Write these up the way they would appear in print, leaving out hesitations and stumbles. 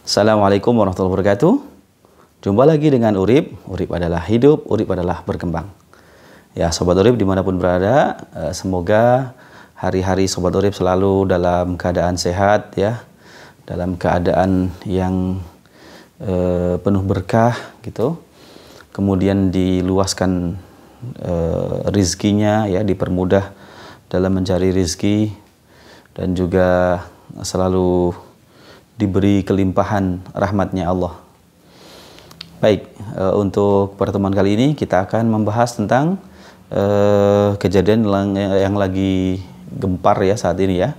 Assalamualaikum warahmatullahi wabarakatuh. Jumpa lagi dengan Urip. Urip adalah hidup, Urip adalah berkembang. Ya, Sobat Urip dimanapun berada, semoga hari-hari Sobat Urip selalu dalam keadaan sehat, ya, dalam keadaan yang penuh berkah, gitu. Kemudian diluaskan rizkinya, ya, dipermudah dalam mencari rizki, dan juga selalu diberi kelimpahan rahmatnya Allah. Baik, untuk pertemuan kali ini kita akan membahas tentang kejadian yang lagi gempar ya saat ini ya,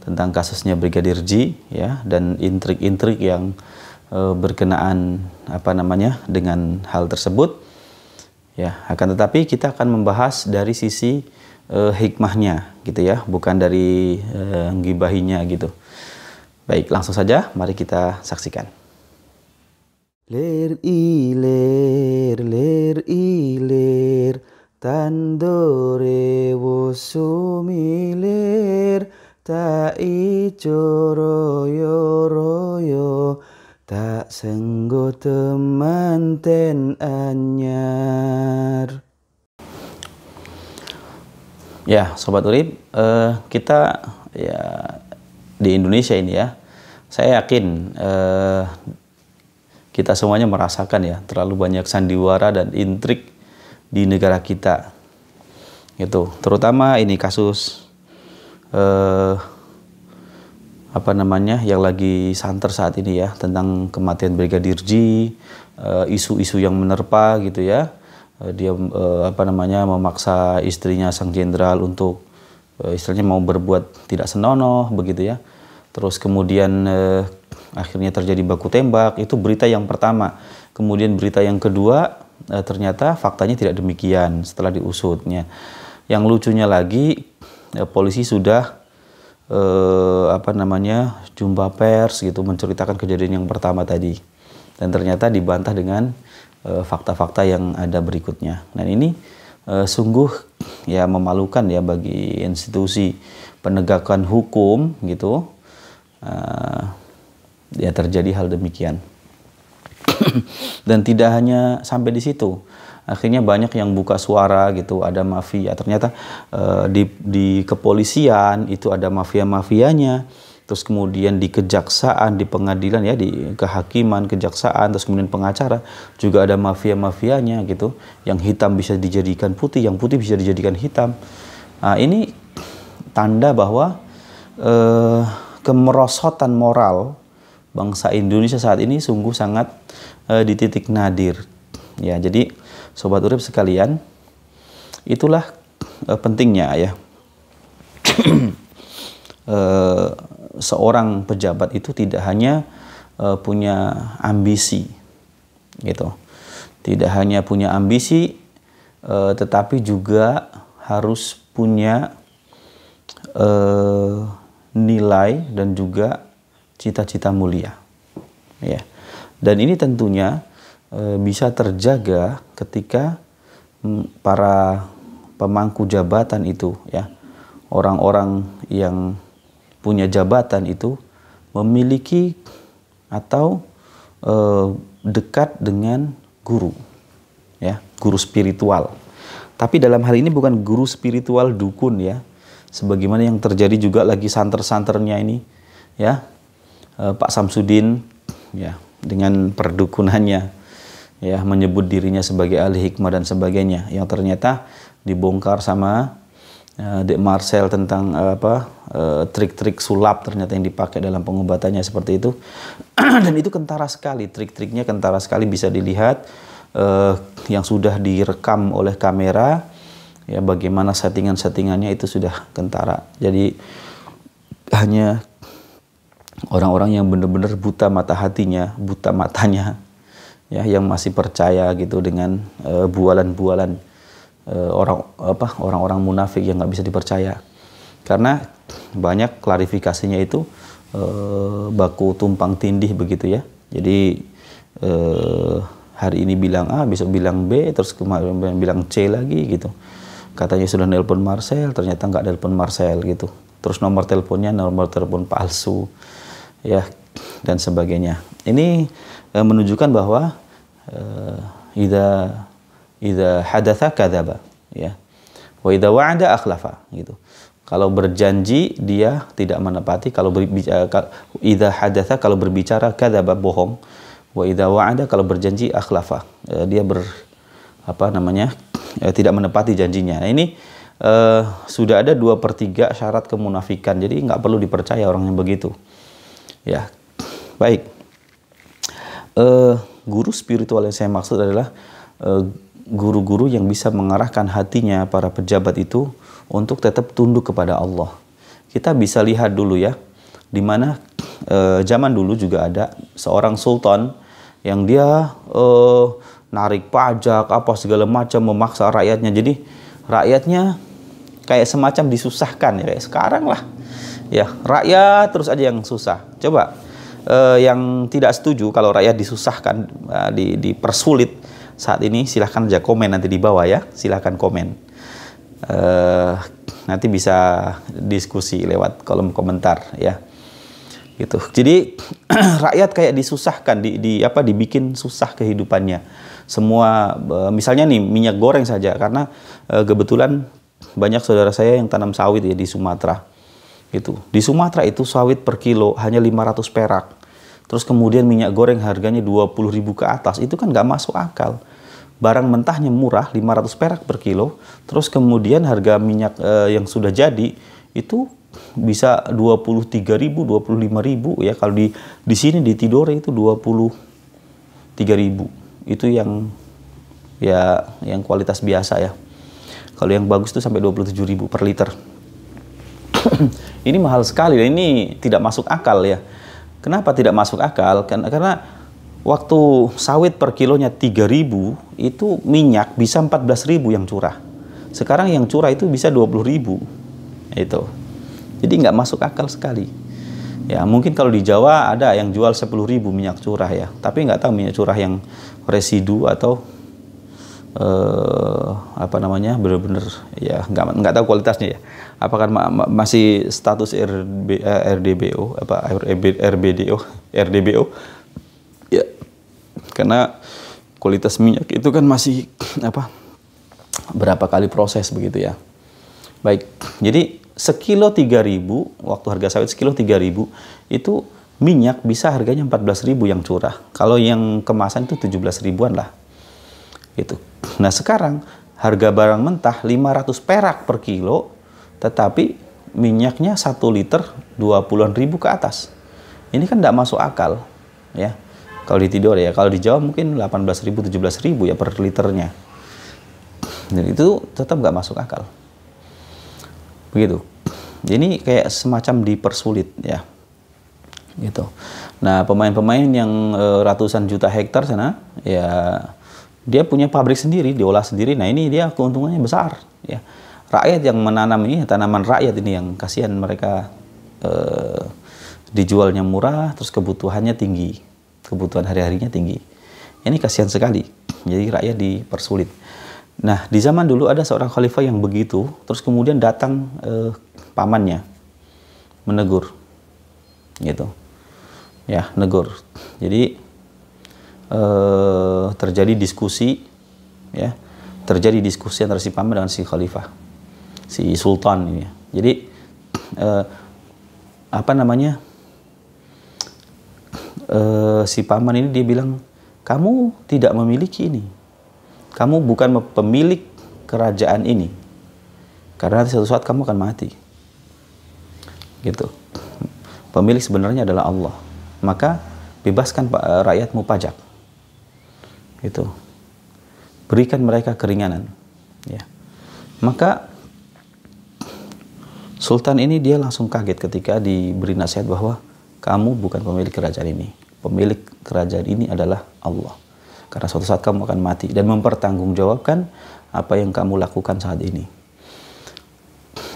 tentang kasusnya Brigadir J ya, dan intrik-intrik yang berkenaan dengan hal tersebut ya. Akan tetapi kita akan membahas dari sisi hikmahnya gitu ya, bukan dari gibahinya gitu. Baik, langsung saja mari kita saksikan. Ler ilir tandore wosumilir tak ijo royo tak senggo temanten anyar. Ya, Sobat Urip, kita ya di Indonesia ini ya, saya yakin kita semuanya merasakan ya terlalu banyak sandiwara dan intrik di negara kita. Itu terutama ini kasus yang lagi santer saat ini ya, tentang kematian Brigadir J, isu-isu yang menerpa gitu ya. Dia memaksa istrinya sang jenderal untuk istilahnya mau berbuat tidak senonoh begitu ya. Terus kemudian akhirnya terjadi baku tembak, itu berita yang pertama. Kemudian berita yang kedua, ternyata faktanya tidak demikian setelah diusutnya. Yang lucunya lagi, polisi sudah jumpa pers gitu menceritakan kejadian yang pertama tadi. Dan ternyata dibantah dengan fakta-fakta yang ada berikutnya. Dan ini sungguh ya memalukan ya bagi institusi penegakan hukum gitu. Ya terjadi hal demikian. Dan tidak hanya sampai di situ, akhirnya banyak yang buka suara gitu, ada mafia. Ternyata di kepolisian itu ada mafia-mafianya. Terus kemudian di kejaksaan, di pengadilan ya, di kehakiman, kejaksaan, terus kemudian pengacara juga ada mafia-mafianya gitu. Yang hitam bisa dijadikan putih, yang putih bisa dijadikan hitam. Nah, ini tanda bahwa kemerosotan moral bangsa Indonesia saat ini sungguh sangat di titik nadir. Ya, jadi Sobat Urip sekalian, itulah pentingnya ya seorang pejabat itu tidak hanya punya ambisi gitu. Tidak hanya punya ambisi, tetapi juga harus punya nilai dan juga cita-cita mulia ya. Dan ini tentunya bisa terjaga ketika para pemangku jabatan itu ya, orang-orang yang punya jabatan itu memiliki atau dekat dengan guru ya, guru spiritual. Tapi dalam hal ini bukan guru spiritual dukun ya, sebagaimana yang terjadi juga lagi santer-santernya ini ya, Pak Samsudin ya, dengan perdukunannya ya, menyebut dirinya sebagai ahli hikmah dan sebagainya, yang ternyata dibongkar sama Dek Marcel tentang trik-trik sulap ternyata yang dipakai dalam pengobatannya seperti itu. Dan itu kentara sekali, trik-triknya kentara sekali, bisa dilihat yang sudah direkam oleh kamera ya, bagaimana settingan-settingannya itu sudah kentara. Jadi hanya orang-orang yang benar-benar buta mata hatinya, buta matanya ya, yang masih percaya gitu dengan bualan-bualan orang-orang munafik yang nggak bisa dipercaya. Karena banyak klarifikasinya itu baku tumpang tindih begitu ya. Jadi hari ini bilang A, besok bilang B, terus kemarin bilang C lagi gitu. Katanya sudah nelpon Marcel, ternyata nggak nelpon Marcel gitu. Terus nomor teleponnya nomor telepon palsu. Ya, dan sebagainya. Ini menunjukkan bahwa idza hadatsa kadzaba, ya. Wa idza wa'ada akhlafa, gitu. Kalau berjanji dia tidak menepati, kalau berbicara idza hadatsa, kalau berbicara kadzaba, bohong. Wa idza wa'ada, kalau berjanji akhlafa, dia tidak menepati janjinya. Nah, ini sudah ada 2/3 syarat kemunafikan. Jadi nggak perlu dipercaya orang yang begitu. Ya, baik. Guru spiritual yang saya maksud adalah guru-guru yang bisa mengarahkan hatinya para pejabat itu untuk tetap tunduk kepada Allah. Kita bisa lihat dulu ya, di mana zaman dulu juga ada seorang sultan yang dia narik pajak apa segala macam, memaksa rakyatnya. Jadi rakyatnya kayak semacam disusahkan ya, kayak sekarang lah. Ya, rakyat terus aja yang susah. Coba yang tidak setuju kalau rakyat disusahkan, dipersulit saat ini, silahkan aja komen nanti di bawah ya, silahkan komen. Nanti bisa diskusi lewat kolom komentar ya. Gitu. Jadi rakyat kayak disusahkan, dibikin susah kehidupannya. Semua misalnya nih minyak goreng saja, karena kebetulan banyak saudara saya yang tanam sawit ya di Sumatera. Gitu. Di Sumatera itu sawit per kilo hanya 500 perak. Terus kemudian minyak goreng harganya 20.000 ke atas. Itu kan nggak masuk akal. Barang mentahnya murah 500 perak per kilo. Terus kemudian harga minyak yang sudah jadi itu bisa 23.000, 25.000 ya. Kalau di sini di Tidore itu 23.000. Itu yang kualitas biasa ya. Kalau yang bagus itu sampai 27.000 per liter. Ini mahal sekali, ini tidak masuk akal ya. Kenapa tidak masuk akal? Karena waktu sawit per kilonya 3.000, itu minyak bisa 14.000 yang curah. Sekarang yang curah itu bisa 20.000. Itu. Jadi nggak masuk akal sekali. Ya, mungkin kalau di Jawa ada yang jual 10.000 minyak curah ya. Tapi nggak tahu minyak curah yang residu atau benar-benar ya nggak tahu kualitasnya ya. Apakah masih status RDBO RDBO ya, karena kualitas minyak itu kan masih berapa kali proses begitu ya. Baik, jadi sekilo 3.000, waktu harga sawit sekilo 3.000 itu minyak bisa harganya 14.000 yang curah. Kalau yang kemasan itu 17.000-an lah. Gitu. Nah sekarang harga barang mentah 500 perak per kilo, tetapi minyaknya 1 liter 20.000 ke atas. Ini kan tidak masuk akal ya. Kalau di Tidore ya, kalau di Jawa mungkin 18.000, 17.000 ya per liternya. Dan itu tetap nggak masuk akal. Begitu. Ini kayak semacam dipersulit ya. Gitu. Nah pemain-pemain yang ratusan juta hektar sana ya, dia punya pabrik sendiri, diolah sendiri. Nah ini dia keuntungannya besar ya. Rakyat yang menanam ini, tanaman rakyat ini yang kasihan mereka dijualnya murah, terus kebutuhannya tinggi, kebutuhan hari-harinya tinggi. Ini kasihan sekali. Jadi rakyat dipersulit. Nah di zaman dulu ada seorang khalifah yang begitu, terus kemudian datang pamannya menegur, gitu. Ya negur. Jadi terjadi diskusi ya, terjadi diskusi antara si paman dengan si khalifah, si sultan ini. Jadi si paman ini dia bilang, kamu tidak memiliki ini, kamu bukan pemilik kerajaan ini, karena nanti suatu saat kamu akan mati. Gitu. Pemilik sebenarnya adalah Allah. Maka bebaskan rakyatmu pajak. Itu, berikan mereka keringanan ya. Maka sultan ini dia langsung kaget ketika diberi nasihat bahwa kamu bukan pemilik kerajaan ini, pemilik kerajaan ini adalah Allah, karena suatu saat kamu akan mati dan mempertanggungjawabkan apa yang kamu lakukan saat ini.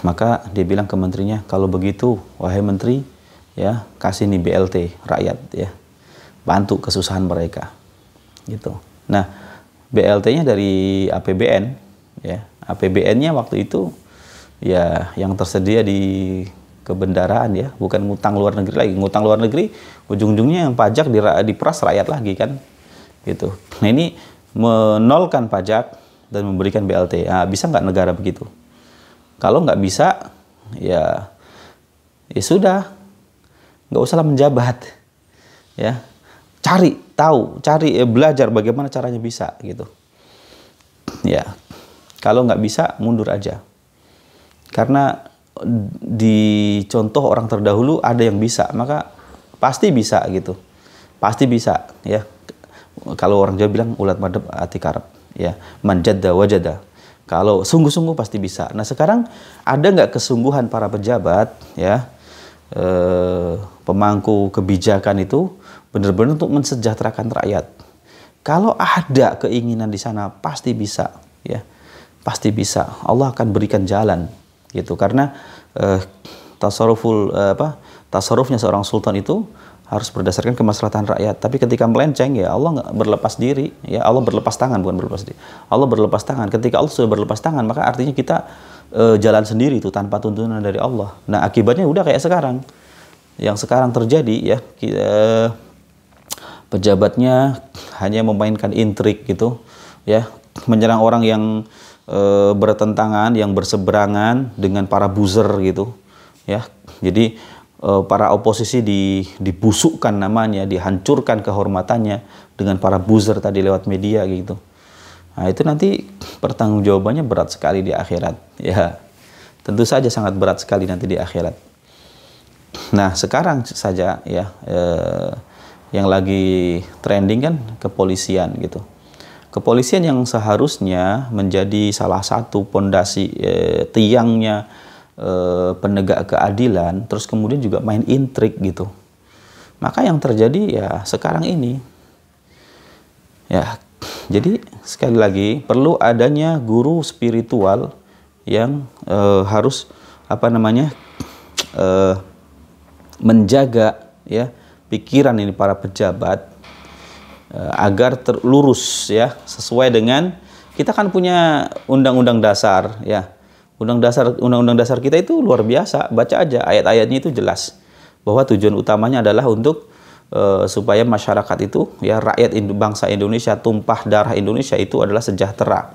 Maka dia bilang ke menterinya, kalau begitu wahai menteri ya, kasih nih BLT rakyat ya, bantu kesusahan mereka gitu. Nah, BLT-nya dari APBN ya. APBN-nya waktu itu ya yang tersedia di kebendaraan ya, bukan ngutang luar negeri lagi. Ngutang luar negeri ujung-ujungnya yang pajak diperas rakyat lagi kan, gitu. Nah ini menolkan pajak dan memberikan BLT. Nah, bisa nggak negara begitu? Kalau nggak bisa, ya sudah, nggak usahlah menjabat, ya. Cari tahu, belajar bagaimana caranya bisa, gitu. Ya, kalau nggak bisa mundur aja. Karena di contoh orang terdahulu ada yang bisa, maka pasti bisa gitu. Pasti bisa, ya. Kalau orang Jawa bilang ulat madep ati karep, ya. Manjadda wajada. Kalau sungguh-sungguh pasti bisa. Nah sekarang ada nggak kesungguhan para pejabat, ya, pemangku kebijakan itu benar-benar untuk mensejahterakan rakyat. Kalau ada keinginan di sana pasti bisa, ya, pasti bisa. Allah akan berikan jalan, gitu. Karena tasarrufnya seorang sultan itu harus berdasarkan kemaslahatan rakyat. Tapi ketika melenceng, ya Allah nggak berlepas diri, ya Allah berlepas tangan, bukan berlepas diri. Allah berlepas tangan. Ketika Allah sudah berlepas tangan, maka artinya kita jalan sendiri itu tanpa tuntunan dari Allah. Nah akibatnya udah kayak sekarang. Yang sekarang terjadi, ya, pejabatnya hanya memainkan intrik gitu, ya, menyerang orang yang bertentangan, yang berseberangan dengan para buzzer gitu, ya. Jadi para oposisi dibusukkan namanya, dihancurkan kehormatannya dengan para buzzer tadi lewat media gitu. Nah itu nanti pertanggungjawabannya berat sekali di akhirat, ya. Tentu saja sangat berat sekali nanti di akhirat. Nah sekarang saja, ya, yang lagi trending kan kepolisian gitu. Kepolisian yang seharusnya menjadi salah satu pondasi tiangnya penegak keadilan, terus kemudian juga main intrik gitu. Maka yang terjadi ya sekarang ini, ya, jadi sekali lagi perlu adanya guru spiritual yang harus menjaga, ya, pikiran ini para pejabat agar terlurus, ya, sesuai dengan kita kan punya undang-undang dasar, ya. Undang-undang dasar kita itu luar biasa. Baca aja ayat-ayatnya itu jelas bahwa tujuan utamanya adalah untuk supaya masyarakat itu, ya, rakyat bangsa Indonesia, tumpah darah Indonesia itu adalah sejahtera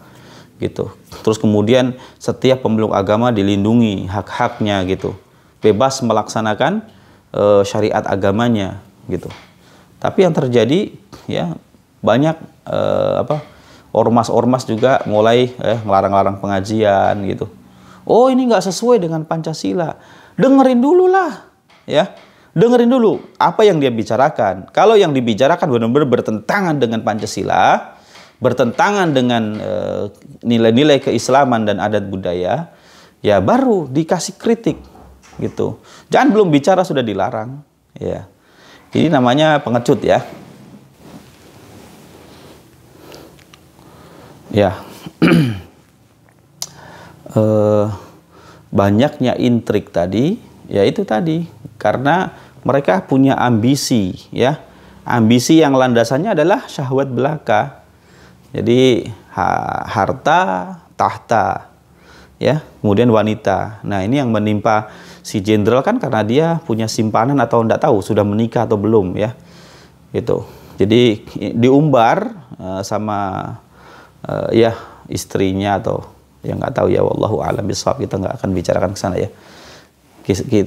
gitu. Terus kemudian setiap pemeluk agama dilindungi hak-haknya gitu, bebas melaksanakan syariat agamanya gitu. Tapi yang terjadi, ya, banyak ormas-ormas juga mulai ngelarang-larang pengajian gitu. Oh ini nggak sesuai dengan Pancasila. Dengerin dulu lah, ya. Dengerin dulu apa yang dia bicarakan. Kalau yang dibicarakan benar-benar bertentangan dengan Pancasila, bertentangan dengan nilai-nilai keislaman dan adat budaya, ya baru dikasih kritik gitu. Jangan belum bicara sudah dilarang, ya. Ini namanya pengecut, ya. Ya. Banyaknya intrik tadi, ya itu tadi karena mereka punya ambisi, ya, ambisi yang landasannya adalah syahwat belaka. Jadi harta, tahta, ya, kemudian wanita. Nah ini yang menimpa si jenderal kan karena dia punya simpanan atau enggak tahu sudah menikah atau belum, ya, gitu. Jadi diumbar sama ya istrinya atau yang nggak tahu, ya, wallahu a'lam bishawab, kita nggak akan bicarakan ke sana, ya.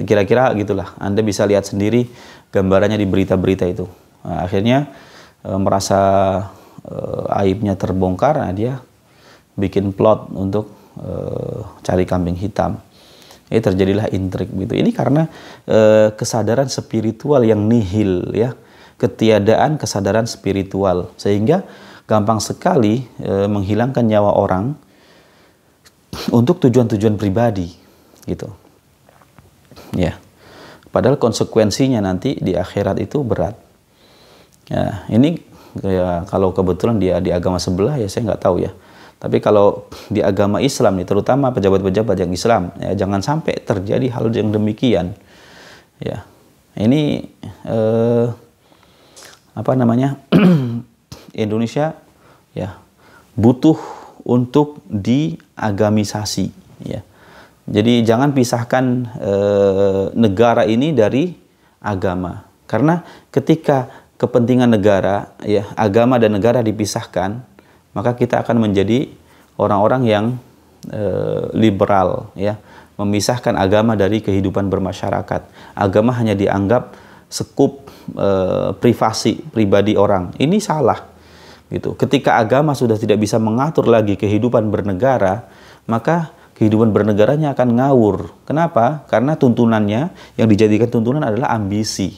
Kira-kira gitulah. Anda bisa lihat sendiri gambarannya di berita-berita itu. Nah, akhirnya merasa aibnya terbongkar, nah dia bikin plot untuk cari kambing hitam. Ini terjadilah intrik gitu. Ini karena kesadaran spiritual yang nihil, ya, ketiadaan kesadaran spiritual, sehingga gampang sekali menghilangkan nyawa orang untuk tujuan-tujuan pribadi gitu, ya. Padahal konsekuensinya nanti di akhirat itu berat. Ya, ini ya, kalau kebetulan dia di agama sebelah, ya saya nggak tahu, ya. Tapi kalau di agama Islam nih, terutama pejabat-pejabat yang Islam, ya, jangan sampai terjadi hal yang demikian, ya. Ini Indonesia, ya, butuh untuk diagamisasi, ya. Jadi jangan pisahkan negara ini dari agama. Karena ketika kepentingan negara, ya, agama dan negara dipisahkan, maka kita akan menjadi orang-orang yang liberal, ya, memisahkan agama dari kehidupan bermasyarakat. Agama hanya dianggap sekup privasi pribadi orang. Ini salah, gitu. Ketika agama sudah tidak bisa mengatur lagi kehidupan bernegara, maka kehidupan bernegaranya akan ngawur. Kenapa? Karena tuntunannya yang dijadikan tuntunan adalah ambisi.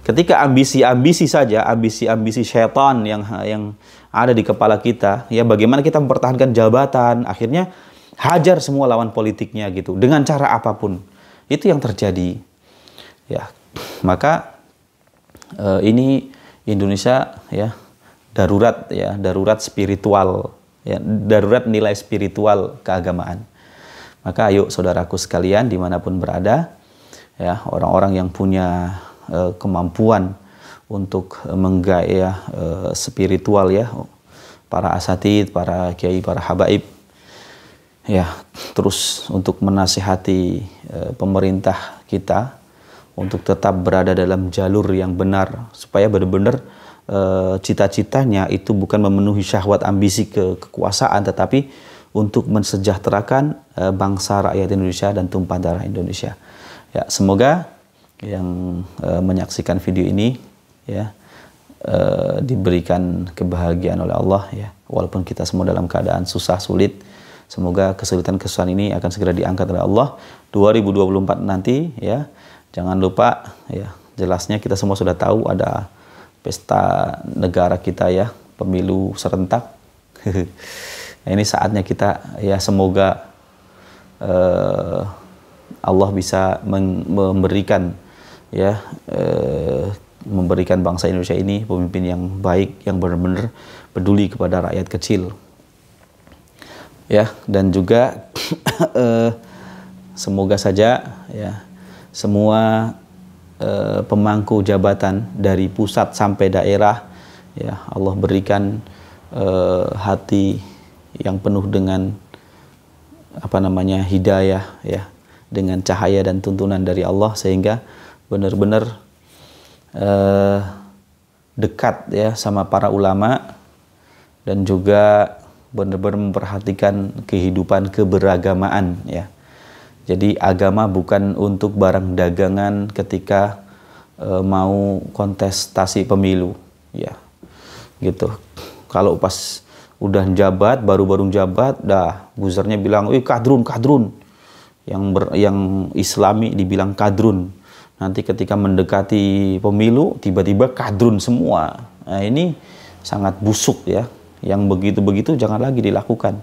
Ketika ambisi saja, ambisi syaitan yang ada di kepala kita, ya, bagaimana kita mempertahankan jabatan, akhirnya hajar semua lawan politiknya, gitu, dengan cara apapun. Itu yang terjadi. Ya, maka ini Indonesia, ya, darurat spiritual, ya, darurat nilai spiritual keagamaan. Maka ayo saudaraku sekalian dimanapun berada, ya, orang-orang yang punya kemampuan untuk menggaya spiritual, ya, para asatid, para kiai, para habaib, ya, terus untuk menasihati pemerintah kita untuk tetap berada dalam jalur yang benar, supaya benar-benar cita-citanya itu bukan memenuhi syahwat ambisi kekuasaan, tetapi untuk mensejahterakan bangsa rakyat Indonesia dan tumpah darah Indonesia. Ya, semoga yang menyaksikan video ini, ya, diberikan kebahagiaan oleh Allah, ya, walaupun kita semua dalam keadaan susah sulit. Semoga kesulitan-kesulitan ini akan segera diangkat oleh Allah 2024 nanti, ya. Jangan lupa, ya, jelasnya kita semua sudah tahu ada pesta negara kita, ya, pemilu serentak. Nah, ini saatnya kita, ya, semoga Allah bisa memberikan, ya, memberikan bangsa Indonesia ini pemimpin yang baik, yang benar-benar peduli kepada rakyat kecil, ya. Dan juga semoga saja, ya, semua pemangku jabatan dari pusat sampai daerah, ya, Allah berikan hati yang penuh dengan hidayah, ya, dengan cahaya dan tuntunan dari Allah, sehingga benar-benar dekat, ya, sama para ulama, dan juga benar-benar memperhatikan kehidupan keberagamaan, ya. Jadi agama bukan untuk barang dagangan ketika mau kontestasi pemilu, ya, gitu. Kalau pas udah jabat, baru-baru jabat, dah buzernya bilang, kadrun, yang Islami dibilang kadrun. Nanti ketika mendekati pemilu, tiba-tiba kadrun semua. Nah, ini sangat busuk, ya. Yang begitu-begitu jangan lagi dilakukan.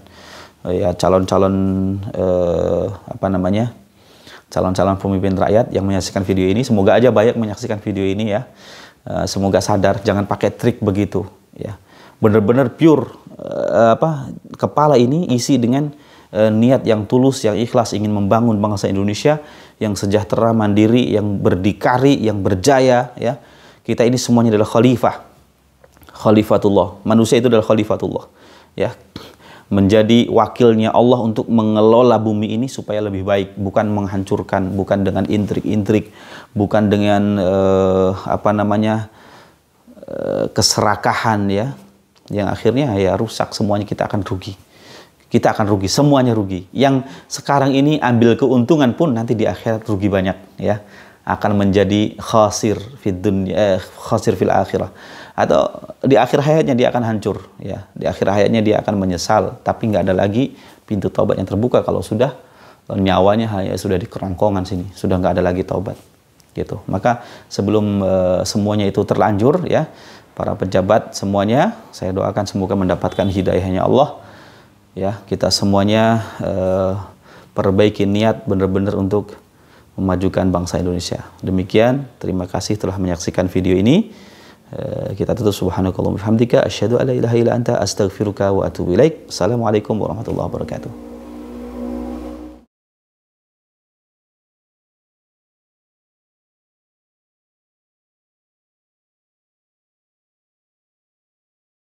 Ya, calon-calon calon-calon pemimpin rakyat yang menyaksikan video ini, semoga aja banyak menyaksikan video ini, ya. Semoga sadar, jangan pakai trik begitu, ya. Benar-benar pure, kepala ini isi dengan niat yang tulus, yang ikhlas, ingin membangun bangsa Indonesia yang sejahtera, mandiri, yang berdikari, yang berjaya, ya. Kita ini semuanya adalah khalifatullah. Manusia itu adalah khalifatullah, ya. Menjadi wakilnya Allah untuk mengelola bumi ini supaya lebih baik, bukan menghancurkan, bukan dengan intrik-intrik, bukan dengan keserakahan, ya, yang akhirnya, ya, rusak semuanya. Kita akan rugi. Kita akan rugi, semuanya rugi. Yang sekarang ini ambil keuntungan pun nanti di akhirat rugi banyak, ya. Akan menjadi khasir fil akhirah. Atau di akhir hayatnya dia akan hancur, ya. Di akhir hayatnya dia akan menyesal, tapi nggak ada lagi pintu taubat yang terbuka kalau sudah nyawanya hanya sudah di kerongkongan sini, sudah nggak ada lagi taubat, gitu. Maka sebelum semuanya itu terlanjur, ya, para pejabat semuanya, saya doakan semoga mendapatkan hidayahnya Allah, ya. Kita semuanya perbaiki niat benar-benar untuk memajukan bangsa Indonesia. Demikian, terima kasih telah menyaksikan video ini. Kita tutup, subhanakallahumma wa bihamdika asyhadu an la ilaha illa anta astaghfiruka wa atubu ilaik. Assalamualaikum warahmatullahi wabarakatuh.